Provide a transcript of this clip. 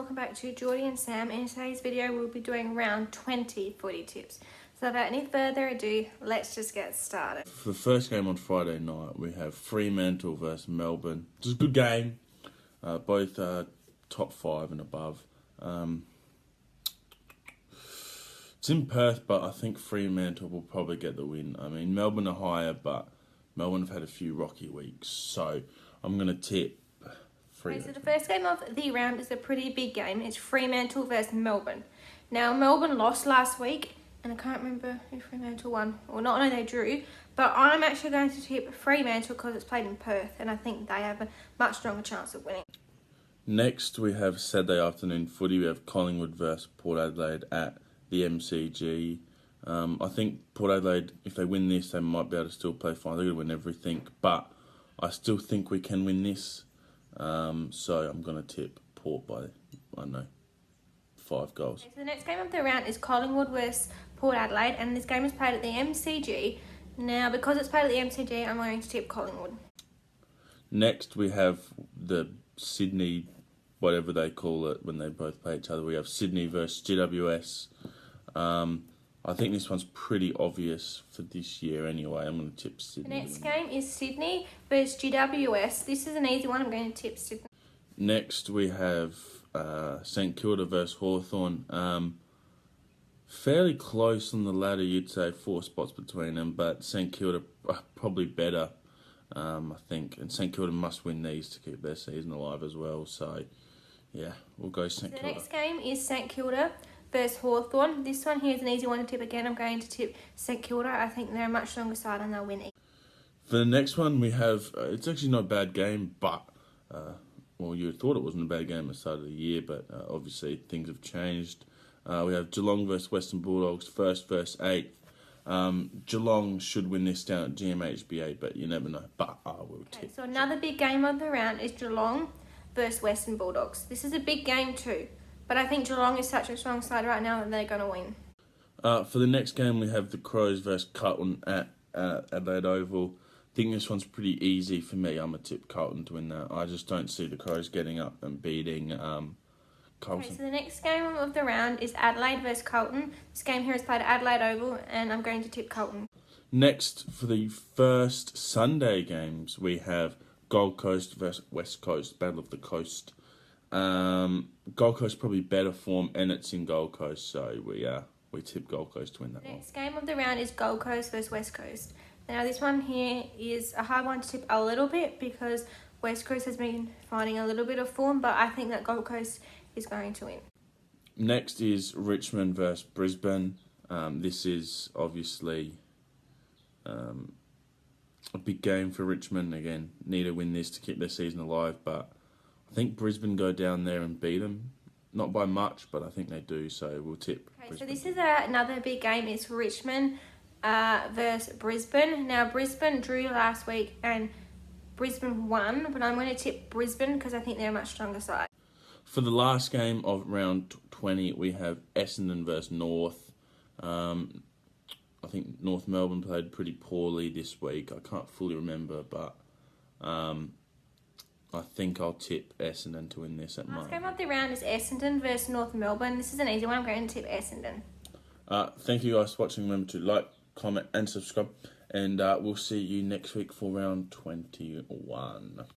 welcome back to Geordie and Sam. In today's video we'll be doing round 20 footy tips. So without any further ado, let's just get started. For the first game on Friday night, we have Fremantle versus Melbourne. It's a good game. Both top 5 and above. It's in Perth, but I think Fremantle will probably get the win. I mean, Melbourne are higher, but Melbourne have had a few rocky weeks. So I'm going to tip Fremantle. Okay, so the first game of the round is a pretty big game. It's Fremantle versus Melbourne. Now, Melbourne lost last week, and I can't remember who Fremantle won. Well, not only they drew, but I'm actually going to tip Fremantle because it's played in Perth, and I think they have a much stronger chance of winning. Next, we have Saturday afternoon footy. We have Collingwood versus Port Adelaide at the MCG. I think Port Adelaide, if they win this, they might be able to still play fine. They're going to win everything, but I still think we can win this. So I'm going to tip Port by, I don't know, 5 goals. Okay, so the next game of the round is Collingwood versus Port Adelaide, and this game is played at the MCG. Now, because it's played at the MCG, I'm going to tip Collingwood. Next, we have the Sydney, whatever they call it, when they both play each other. We have Sydney versus GWS. I think this one's pretty obvious for this year anyway. I'm going to tip Sydney. The next game is Sydney versus GWS. This is an easy one. I'm going to tip Sydney. Next, we have St Kilda versus Hawthorn. Fairly close on the ladder, you'd say, 4 spots between them, but St Kilda are probably better, I think. And St Kilda must win these to keep their season alive as well. So, yeah, we'll go St Kilda. The next game is St Kilda versus Hawthorn. This one here is an easy one to tip again. I'm going to tip St Kilda. I think they're a much stronger side and they'll win it. For the next one, we have, it's actually not a bad game, but, well, you thought it wasn't a bad game at the start of the year, but obviously things have changed. We have Geelong versus Western Bulldogs, 1st versus 8th. Geelong should win this down at GMHBA, but you never know. But I will tip. So another big game of the round is Geelong versus Western Bulldogs. This is a big game too, but I think Geelong is such a strong side right now that they're going to win. For the next game, we have the Crows versus Carlton at Adelaide Oval. I think this one's pretty easy for me. I'm going to tip Carlton to win that. I just don't see the Crows getting up and beating Carlton. Okay, so the next game of the round is Adelaide versus Carlton. This game here is played at Adelaide Oval, and I'm going to tip Carlton. Next, for the first Sunday games, we have Gold Coast versus West Coast, Battle of the Coast. Gold Coast probably better form, and it's in Gold Coast, so we tip Gold Coast to win that one. Next game of the round is Gold Coast versus West Coast. Now, this one here is a hard one to tip a little bit because West Coast has been finding a little bit of form, but I think that Gold Coast is going to win. Next is Richmond versus Brisbane. This is obviously a big game for Richmond. Again, need to win this to keep their season alive, but I think Brisbane go down there and beat them. Not by much, but I think they do, so we'll tip Brisbane. So this is another big game. It's Richmond versus Brisbane. Now, Brisbane drew last week and Brisbane won, but I'm going to tip Brisbane because I think they're a much stronger side. For the last game of round 20, we have Essendon versus North. I think North Melbourne played pretty poorly this week. I can't fully remember, but I think I'll tip Essendon to win this at Last game of the round is Essendon versus North Melbourne. This is an easy one. I'm going to tip Essendon. Thank you guys for watching. Remember to like, comment and subscribe. And we'll see you next week for round 21.